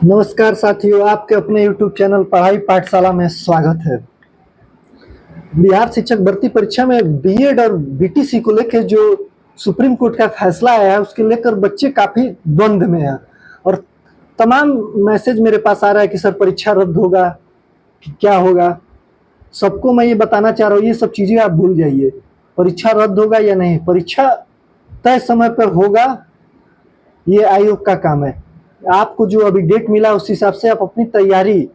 नमस्कार साथियों, आपके अपने YouTube चैनल पढ़ाई पाठशाला में स्वागत है। बिहार शिक्षक भर्ती परीक्षा में बीएड और बीटीसी को लेकर जो सुप्रीम कोर्ट का फैसला आया है, उसके लेकर बच्चे काफी द्वंद्व में हैं और तमाम मैसेज मेरे पास आ रहा है कि सर परीक्षा रद्द होगा, क्या होगा। सबको मैं ये बताना चाह रहा हूँ, ये सब चीजें आप भूल जाइए। परीक्षा रद्द होगा या नहीं, परीक्षा तय समय पर होगा, ये आयोग का काम है। आपको जो अभी डेट मिला उस हिसाब से आप अपनी तैयारी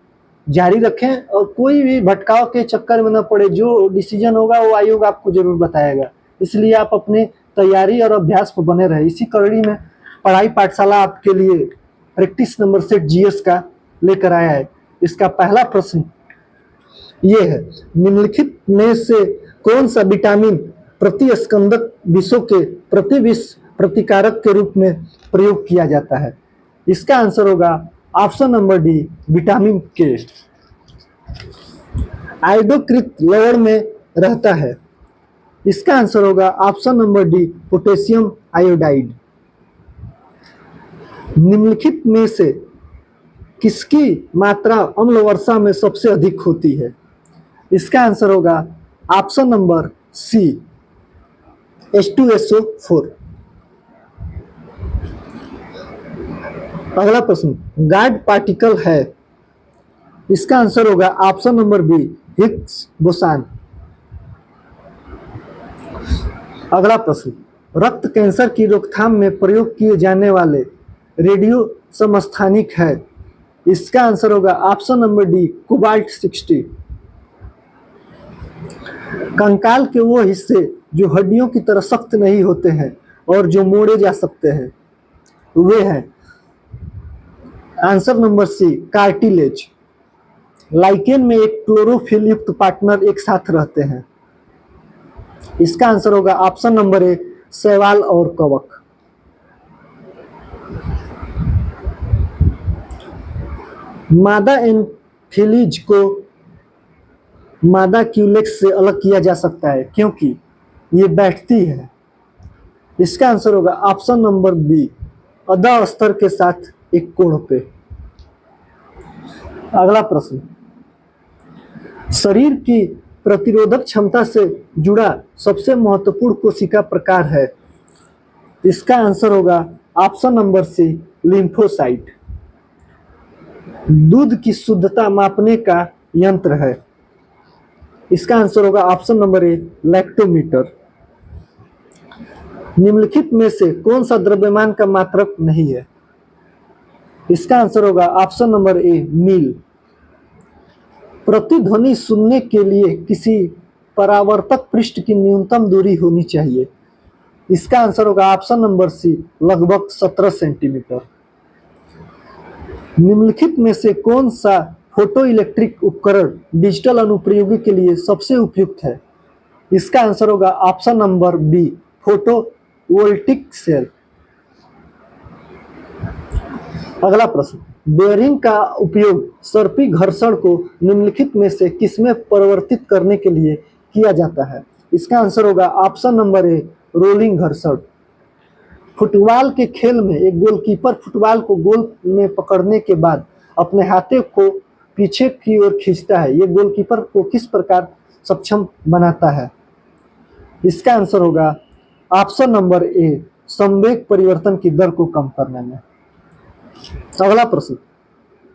जारी रखें और कोई भी भटकाव के चक्कर में न पड़े। जो डिसीजन होगा वो आयोग आपको जरूर बताएगा, इसलिए आप अपनी तैयारी और अभ्यास पर बने रहे। इसी कड़ी में पढ़ाई पाठशाला आपके लिए प्रैक्टिस नंबर सेट जीएस का लेकर आया है। इसका पहला प्रश्न ये है, निम्नलिखित में से कौन सा विटामिन प्रतिस्कंदक विषों के प्रतिविष प्रतिकारक के रूप में प्रयोग किया जाता है? इसका आंसर होगा ऑप्शन नंबर डी, विटामिन के। आयोडोकृत लवण में रहता है। इसका आंसर होगा option number D, potassium iodide. निम्नलिखित में से किसकी मात्रा अम्ल वर्षा में सबसे अधिक होती है? इसका आंसर होगा ऑप्शन नंबर सी, H2SO4। अगला प्रश्न, गार्ड पार्टिकल है। इसका आंसर होगा option number B, Higgs boson. अगला प्रश्न, रक्त कैंसर की रोकथाम में प्रयोग किए जाने वाले रेडियो समस्थानिक है। इसका आंसर होगा ऑप्शन नंबर डी, कोबाल्ट 60। कंकाल के वो हिस्से जो हड्डियों की तरह सख्त नहीं होते हैं और जो मोड़े जा सकते हैं, वे हैं answer number C, cartilage. Lichen में एक क्लोरोफिल युक्त पार्टनर एक साथ रहते हैं। इसका आंसर होगा ऑप्शन नंबर ए, शैवाल और कवक। मादा एनफिलीज को मादा क्यूलेक्स से अलग किया जा सकता है क्योंकि ये बैठती है। इसका आंसर होगा ऑप्शन नंबर बी, अधा स्तर के साथ एक कोण पे। अगला प्रश्न, शरीर की प्रतिरोधक क्षमता से जुड़ा सबसे महत्वपूर्ण कोशिका प्रकार है। इसका आंसर होगा ऑप्शन नंबर सी, लिम्फोसाइट। दूध की शुद्धता मापने का यंत्र है। इसका आंसर होगा ऑप्शन नंबर ए, लैक्टोमीटर। निम्नलिखित में से कौन सा द्रव्यमान का मात्रक नहीं है? इसका आंसर होगा ऑप्शन नंबर ए, मील। प्रतिध्वनि सुनने के लिए किसी परावर्तक पृष्ठ की न्यूनतम दूरी होनी चाहिए। इसका आंसर होगा ऑप्शन नंबर सी, लगभग 17 सेंटीमीटर। निम्नलिखित में से कौन सा फोटो इलेक्ट्रिक उपकरण डिजिटल अनुप्रयोगी के लिए सबसे उपयुक्त है? इसका आंसर होगा option number B, photovoltaic cell. अगला प्रश्न, बेयरिंग का उपयोग सर्पी घर्षण को निम्नलिखित में से किसमें परिवर्तित करने के लिए किया जाता है? इसका आंसर होगा ऑप्शन नंबर ए, रोलिंग घर्षण। फुटबॉल के खेल में एक गोलकीपर फुटबॉल को गोल में पकड़ने के बाद अपने हाथों को पीछे की ओर खींचता है। ये गोलकीपर को किस प्रकार सक्षम बनाता है? इसका आंसर होगा ऑप्शन नंबर ए, संवेग परिवर्तन की दर को कम करने में। अगला प्रश्न,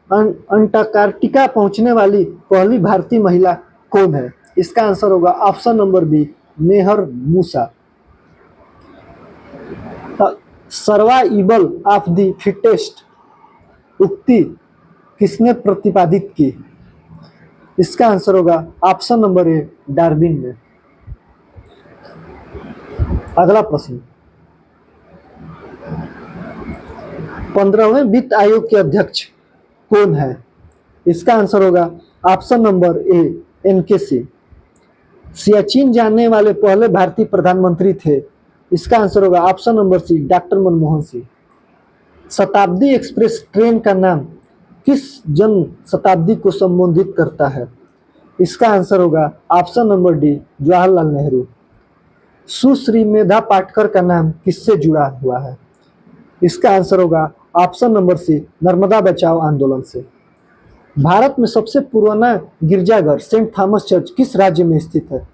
अंटार्कटिका पहुंचने वाली पहली भारतीय महिला कौन है? इसका आंसर होगा option number B, Mehar Musa. Survival of the fittest उक्ति किसने प्रतिपादित की? इसका आंसर होगा ऑप्शन नंबर ए, डार्विन ने। अगला प्रश्न, 15वें वित्त आयोग के अध्यक्ष कौन है? इसका आंसर होगा option number A, N K Singh. Siachen जाने वाले पहले भारतीय प्रधानमंत्री थे। इसका आंसर होगा option number C, doctor Manmohan Singh. Shatabdi express train का नाम किस जन शताब्दी को संबोधित करता है? इसका आंसर होगा option number D, Jawaharlal Nehru. Sushri Medha Patkar का नाम किससे जुड़ा हुआ है? इसका आंसर होगा ऑप्शन नंबर सी नर्मदा बचाओ आंदोलन से। भारत में सबसे पुराना गिरजाघर सेंट थॉमस चर्च किस राज्य में स्थित है?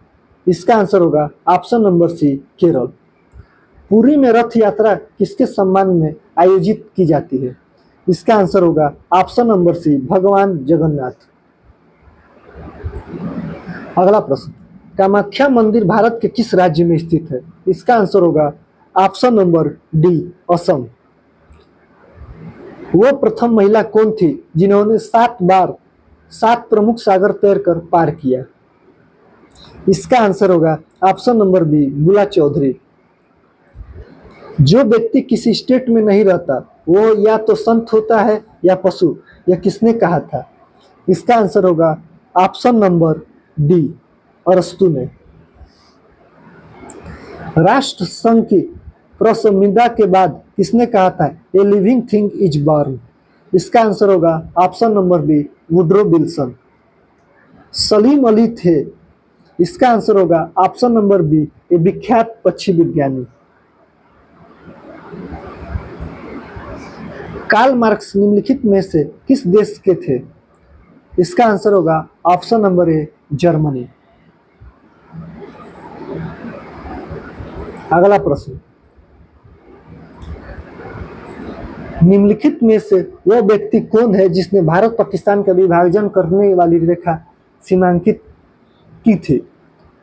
इसका आंसर होगा option number C Kerala. Puri में रथ यात्रा किसके सम्मान में आयोजित की जाती है? इसका आंसर होगा ऑप्शन नंबर सी भगवान जगन्नाथ। अगला प्रश्न, कामाख्या मंदिर भारत के किस राज्य में स्थित है? इसका आंसर होगा ऑप्शन नंबर डी असम। वो प्रथम महिला कौन थी जिन्होंने 7 बार 7 प्रमुख सागर तैरकर पार किया? इसका आंसर होगा ऑप्शन नंबर बी बुला चौधरी। जो व्यक्ति किसी स्टेट में नहीं रहता वो या तो संत होता है या पशु, यह किसने कहा था? इसका आंसर होगा ऑप्शन नंबर डी अरस्तु ने। राष्ट्र संघ की प्रसंविदा के बाद किसने कहा था a living thing is born? इसका आंसर होगा option number B Woodrow Wilson. Salim Ali थे, इसका आंसर होगा ऑप्शन नंबर बी ए विख्यात पक्षी विज्ञानी। कार्ल मार्क्स निम्नलिखित में से किस देश के थे? इसका आंसर होगा ऑप्शन नंबर ए जर्मनी। अगला प्रश्न, निम्नलिखित में से वह व्यक्ति कौन है जिसने भारत पाकिस्तान का विभाजन करने वाली रेखा सीमांकित की थी?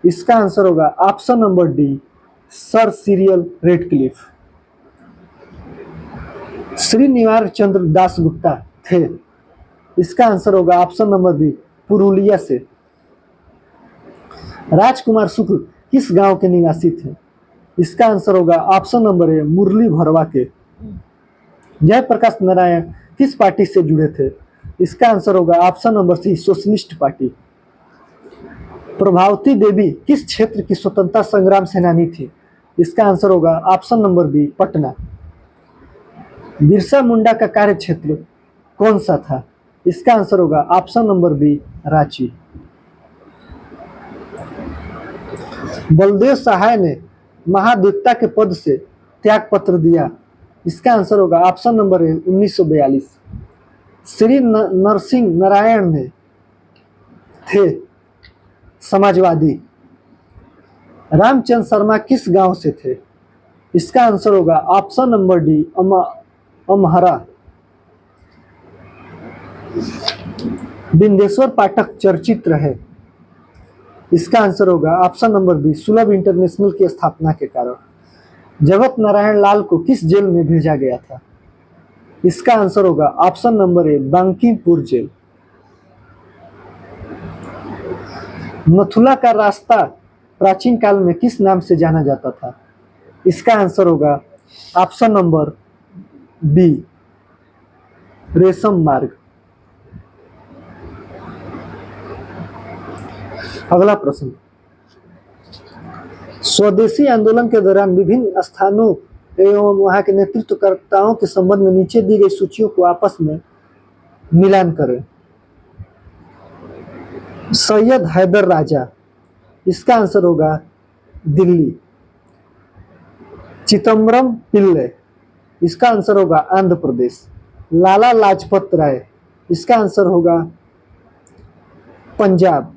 इसका आंसर होगा option number D sir Cyril Radcliffe. Srinivas Chandra Dasgupta थे, इसका आंसर होगा ऑप्शन नंबर बी पुरुलिया से। राजकुमार शुक्ल किस गांव के निवासी थे? इसका आंसर होगा ऑप्शन नंबर ए मुरली भरवा के। जयप्रकाश नारायण किस पार्टी से जुड़े थे? इसका आंसर होगा option number C socialist party. Prabhavati Devi किस क्षेत्र की स्वतंत्रता संग्राम सेनानी थी? इसका आंसर होगा option number B Patna. Birsa Munda का कार्य क्षेत्र कौन सा था? इसका आंसर होगा option number B Ranchi. Baldev Sahay ने महाधिवक्ता के पद से त्याग पत्र दिया, इसका आंसर होगा option number A 1942। Shri Narsingh Narayan ने थे समाजवादी। रामचंद्र शर्मा किस गांव से थे? इसका आंसर होगा option number D Amhara. Bindeshwar पाठक चर्चित रहे, इसका आंसर होगा ऑप्शन नंबर बी सुलभ इंटरनेशनल की स्थापना के कारण। जगत नारायण लाल को किस जेल में भेजा गया था? इसका आंसर होगा option number A Bankipur jail. Mathura का रास्ता प्राचीन काल में किस नाम से जाना जाता था? इसका आंसर होगा ऑप्शन नंबर बी रेशम मार्ग। अगला प्रश्न, स्वदेशी आंदोलन के दौरान विभिन्न स्थानों एवं वहां के नेतृत्वकर्ताओं के संबंध में नीचे दी गई सूचियों को आपस में मिलान करें। सैयद हैदर राजा, इसका आंसर होगा दिल्ली। चिदम्बरम पिल्ले, इसका आंसर होगा आंध्र प्रदेश। लाला लाजपत राय, इसका आंसर होगा पंजाब।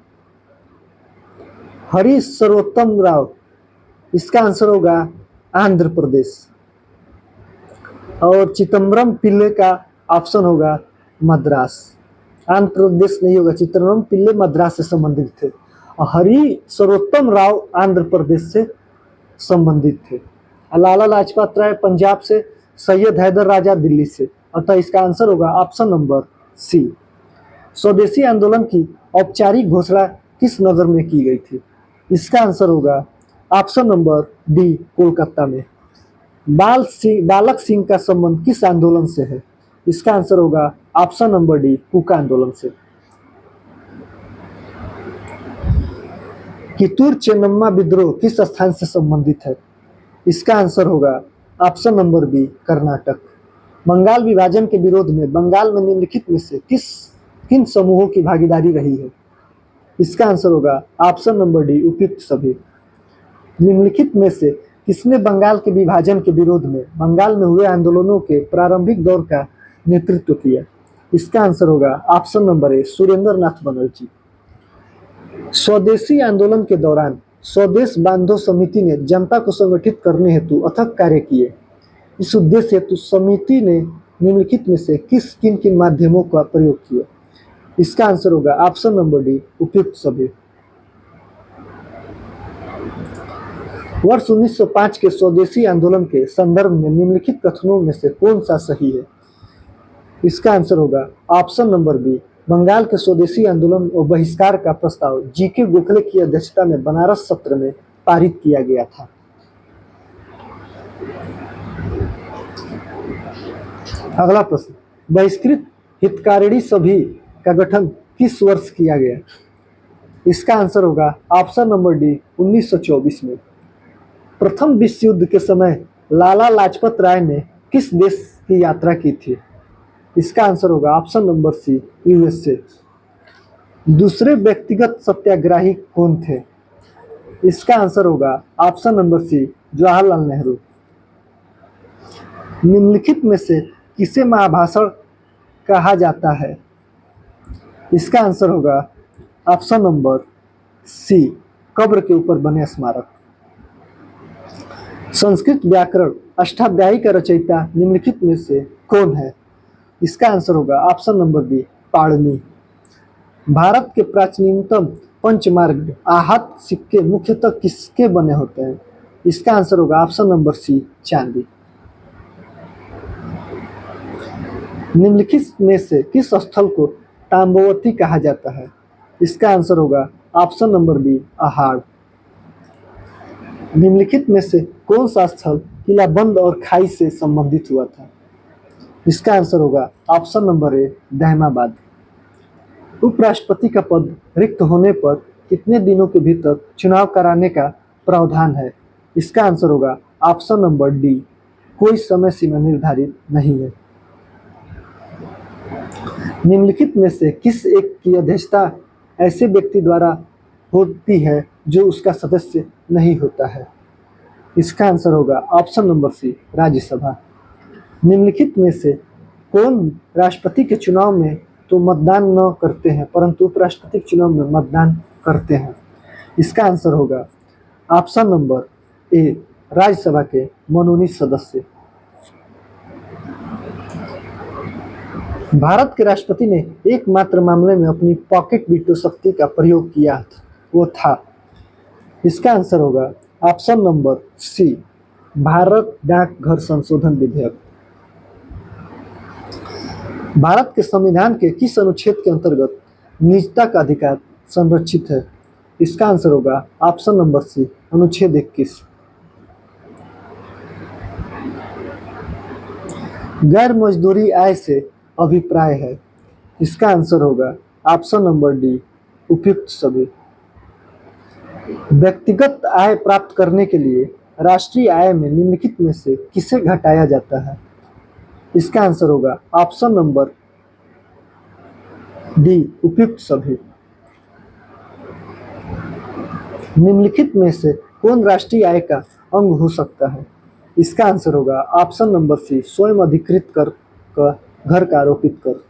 हरी सर्वोत्तम राव, इसका आंसर होगा आंध्र प्रदेश। और चिदम्बरम पिल्ले का ऑप्शन होगा मद्रास। आंध्र प्रदेश नहीं होगा, चिदम्बरम पिल्ले मद्रास से संबंधित थे और हरी सर्वोत्तम राव आंध्र प्रदेश से संबंधित थे। लाला लाजपत राय पंजाब से, सैयद हैदर राजा दिल्ली से, अतः इसका आंसर होगा ऑप्शन नंबर सी। स्वदेशी आंदोलन की औपचारिक घोषणा किस नगर में की गई थी? इसका आंसर होगा ऑप्शन नंबर डी कोलकाता में। बालक सिंह का संबंध किस आंदोलन से है? इसका आंसर होगा ऑप्शन नंबर डी कूका आंदोलन से। कितूर चेन्नम्मा विद्रोह किस स्थान से संबंधित है? इसका आंसर होगा option number B Karnataka. Bengal विभाजन के विरोध में बंगाल में निम्नलिखित में से किन समूहों की भागीदारी रही है? इसका आंसर होगा ऑप्शन नंबर डी उपयुक्त सभी। निम्नलिखित में से किसने बंगाल के विभाजन के विरोध में बंगाल में हुए आंदोलनों के प्रारंभिक दौर का नेतृत्व किया? इसका आंसर होगा ऑप्शन नंबर ए, सुरेंद्र नाथ बनर्जी। स्वदेशी आंदोलन के दौरान स्वदेश बांधो समिति ने जनता को संगठित करने हेतु अथक कार्य किए। इस उद्देश्य हेतु समिति ने निम्नलिखित में से किन किन माध्यमों का प्रयोग किया? इसका आंसर होगा ऑप्शन नंबर डी, उपयुक्त सभी। वर्ष 1905 के स्वदेशी आंदोलन के संदर्भ में निम्नलिखित कथनों में से कौन सा सही है? इसका आंसर होगा ऑप्शन नंबर बी, बंगाल के स्वदेशी आंदोलन और बहिष्कार का प्रस्ताव जी.के. गोखले की अध्यक्षता में बनारस सत्र में पारित किया गया था। अगला प्रश्न, बहिष्कृत हितकारिणी सभी का गठन किस वर्ष किया गया? इसका आंसर होगा ऑप्शन नंबर डी, 1924 में। प्रथम विश्व युद्ध के समय लाला लाजपत राय ने किस देश की यात्रा की थी? इसका आंसर होगा ऑप्शन नंबर सी, यूएसए। दूसरे व्यक्तिगत सत्याग्रही कौन थे? इसका आंसर होगा option number C, Jawaharlal Nehru. निम्नलिखित में से किसे महाभाषण कहा जाता है? इसका आंसर होगा ऑप्शन नंबर सी, कब्र के ऊपर बने स्मारक। संस्कृत व्याकरण अष्टाध्यायी का रचयिता निम्नलिखित में से कौन है? इसका आंसर होगा option number B, Panini. Bharat के प्राचीनतम पंचमार्ग आहत सिक्के मुख्यतः किसके बने होते हैं? इसका आंसर होगा ऑप्शन नंबर सी, चांदी। निम्नलिखित में से किस स्थल को ताम्रवती कहा जाता है? इसका आंसर होगा ऑप्शन नंबर बी, अहाड़। निम्नलिखित में से कौन सा स्थल किलाबंद और खाई से संबंधित हुआ था? इसका आंसर होगा ऑप्शन नंबर ए, दहमाबाद। उपराष्ट्रपति का पद रिक्त होने पर कितने दिनों के भीतर चुनाव कराने का प्रावधान है? इसका आंसर होगा ऑप्शन नंबर डी, कोई समय सीमा निर्धारित नहीं है। निम्नलिखित में से किस एक की अध्यक्षता ऐसे व्यक्ति द्वारा होती है जो उसका सदस्य नहीं होता है? इसका आंसर होगा ऑप्शन नंबर सी, राज्यसभा। निम्नलिखित में से कौन राष्ट्रपति के चुनाव में तो मतदान न करते हैं परंतु उपराष्ट्रपति के चुनाव में मतदान करते हैं? इसका आंसर होगा ऑप्शन नंबर ए, राज्यसभा के मनोनीत सदस्य। भारत के राष्ट्रपति ने एकमात्र मामले में अपनी पॉकेट वीटो शक्ति का प्रयोग किया, वो था? इसका आंसर होगा ऑप्शन नंबर सी, भारत डाकघर संशोधन विधेयक। भारत के संविधान के किस अनुच्छेद के अंतर्गत निजता का अधिकार संरक्षित है? इसका आंसर होगा ऑप्शन नंबर सी, अनुच्छेद 21। गैर मजदूरी आय से अभिप्राय है? इसका आंसर होगा ऑप्शन नंबर डी, उपयुक्त सभी। व्यक्तिगत आय प्राप्त करने के लिए राष्ट्रीय आय में निम्नलिखित में से किसे घटाया जाता है? इसका आंसर होगा ऑप्शन नंबर डी, उपयुक्त सभी। निम्नलिखित में से कौन राष्ट्रीय आय का अंग हो सकता है? इसका आंसर होगा ऑप्शन नंबर सी, स्वयं अधिकृत कर का घर का आरोपित कर।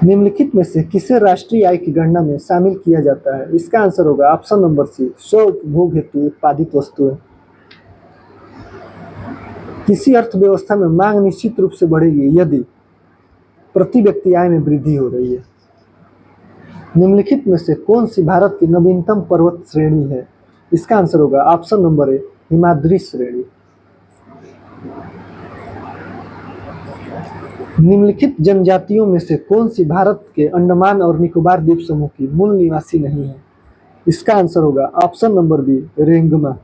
निम्नलिखित में से किसे राष्ट्रीय आय की गणना में शामिल किया जाता है? इसका आंसर होगा ऑप्शन नंबर सी, स्व उपभोग हेतु उत्पादित वस्तुएं। किसी अर्थव्यवस्था में मांग निश्चित रूप से बढ़ेगी यदि प्रति व्यक्ति आय में वृद्धि हो रही है। निम्नलिखित में से कौन सी भारत की नवीनतम पर्वत श्रेणी है? इसका आंसर होगा ऑप्शन नंबर ए, हिमाद्री श्रेणी। निम्नलिखित जनजातियों में से कौन सी भारत के अंडमान और निकोबार द्वीप समूह की मूल निवासी नहीं है? इसका आंसर होगा ऑप्शन नंबर बी, रेंगमा।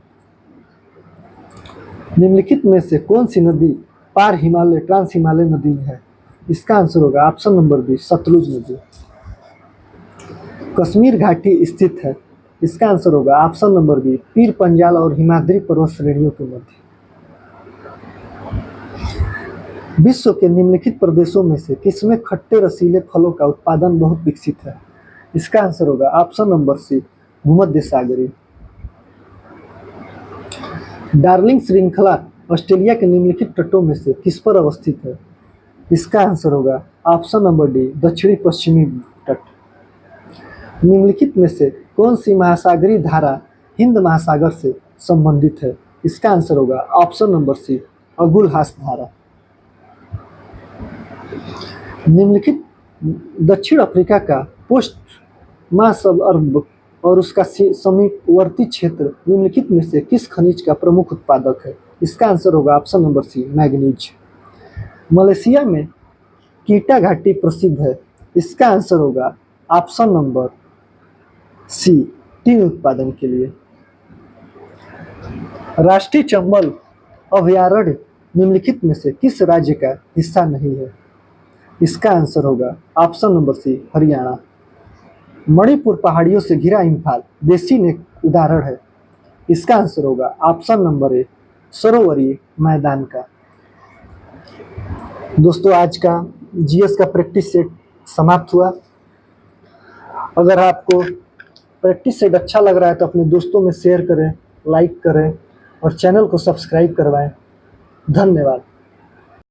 निम्नलिखित में से कौन सी नदी पार हिमालय ट्रांस हिमालय नदी है? इसका आंसर होगा ऑप्शन नंबर बी, सतलुज नदी। कश्मीर घाटी स्थित है? इसका आंसर होगा option number B, Pir Panjal और हिमाद्री पर्वत श्रेणियों के मध्य। विश्व के निम्नलिखित प्रदेशों में से किसमें खट्टे रसीले फलों का उत्पादन बहुत विकसित है? इसका आंसर होगा ऑप्शन नंबर सी, भूमध्य सागरीय। डार्लिंग श्रृंखला ऑस्ट्रेलिया के निम्नलिखित तटों में से किस पर अवस्थित है? इसका आंसर होगा ऑप्शन नंबर डी, दक्षिणी पश्चिमी तट। निम्नलिखित में से कौन सी महासागरीय धारा हिंद महासागर से संबंधित है? इसका आंसर होगा ऑप्शन नंबर सी, अगुलहास धारा। निम्नलिखित दक्षिण अफ्रीका का पोस्ट महासब अर्ब और उसका समीपवर्ती क्षेत्र निम्नलिखित में से किस खनिज का प्रमुख उत्पादक है? इसका आंसर होगा option number C, manganese. Malaysia में कीटा घाटी प्रसिद्ध है। इसका आंसर होगा ऑप्शन नंबर सी, टीन उत्पादन के लिए। राष्ट्रीय चंबल अभयारण्य निम्नलिखित में से किस राज्य का हिस्सा नहीं है? इसका आंसर होगा option number C, Haryana. Manipur पहाड़ियों से घिरा इम्फाल बेसिन एक उदाहरण है। इसका आंसर होगा ऑप्शन नंबर ए, सरोवरीय मैदान का। दोस्तों, आज का जीएस का प्रैक्टिस सेट समाप्त हुआ। अगर आपको प्रैक्टिस सेट अच्छा लग रहा है तो अपने दोस्तों में शेयर करें, लाइक करें और चैनल को सब्सक्राइब करवाएं। धन्यवाद।